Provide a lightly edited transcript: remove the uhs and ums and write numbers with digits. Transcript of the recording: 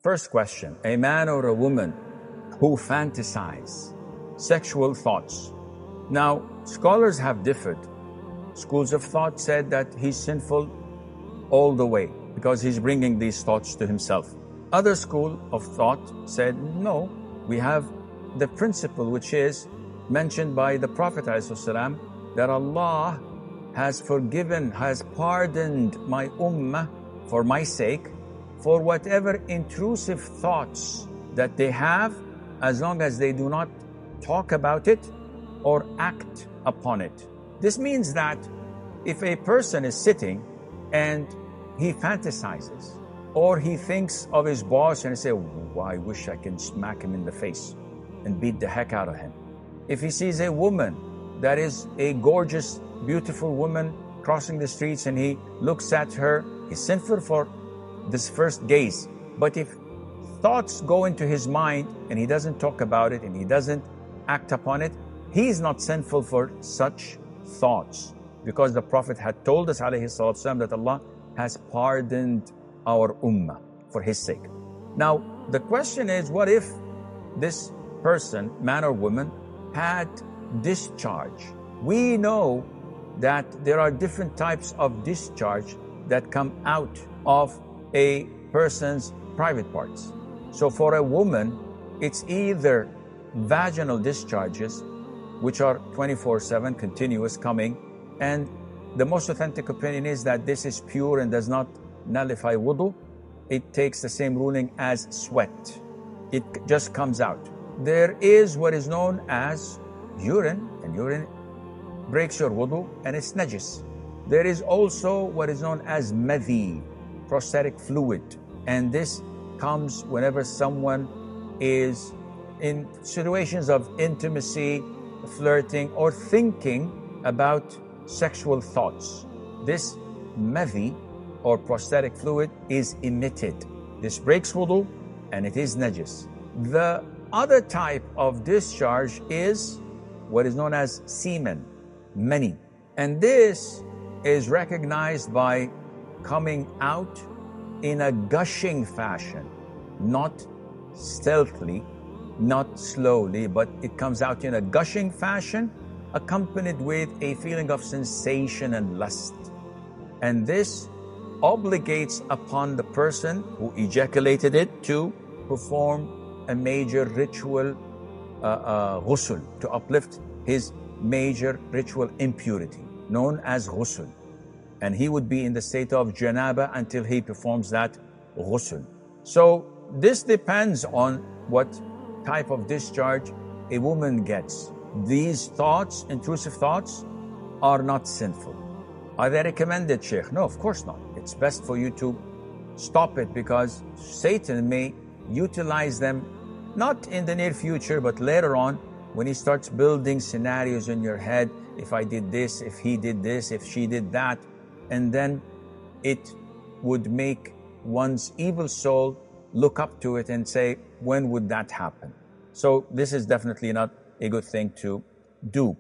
First question, a man or a woman who fantasize sexual thoughts. Now, scholars have differed. Schools of thought said that he's sinful all the way because he's bringing these thoughts to himself. Other school of thought said, no, we have the principle which is mentioned by the Prophet ﷺ, that Allah has forgiven, has pardoned my ummah for my sake, for whatever intrusive thoughts that they have, as long as they do not talk about it or act upon it. This means that if a person is sitting and he fantasizes, or he thinks of his boss and say, oh, I wish I can smack him in the face and beat the heck out of him. If he sees a woman that is a gorgeous, beautiful woman crossing the streets and he looks at her, he's sinful for this first gaze. But if thoughts go into his mind and he doesn't talk about it and he doesn't act upon it, he's not sinful for such thoughts, because the Prophet had told us ﷺ that Allah has pardoned our ummah for his sake. Now the question is, what if this person, man or woman, had discharge? We know that there are different types of discharge that come out of a person's private parts. So for a woman, it's either vaginal discharges, which are 24/7 continuous coming, and the most authentic opinion is that this is pure and does not nullify wudu. It takes the same ruling as sweat. It just comes out. There is what is known as urine, and urine breaks your wudu and it's najis. There is also what is known as madhi, prostatic fluid, and this comes whenever someone is in situations of intimacy, flirting, or thinking about sexual thoughts. This madhi or prostatic fluid is emitted. This breaks wudu and it is najis. The other type of discharge is what is known as semen, mani, and this is recognized by coming out in a gushing fashion, not stealthily, not slowly, but it comes out in a gushing fashion, accompanied with a feeling of sensation and lust. And this obligates upon the person who ejaculated it to perform a major ritual ghusl, to uplift his major ritual impurity, known as ghusl. And he would be in the state of janaba until he performs that ghusl. So this depends on what type of discharge a woman gets. These thoughts, intrusive thoughts, are not sinful. Are they recommended, Sheikh? No, of course not. It's best for you to stop it, because Satan may utilize them not in the near future, but later on, when he starts building scenarios in your head. If I did this, if he did this, if she did that, and then it would make one's evil soul look up to it and say, when would that happen? So this is definitely not a good thing to do.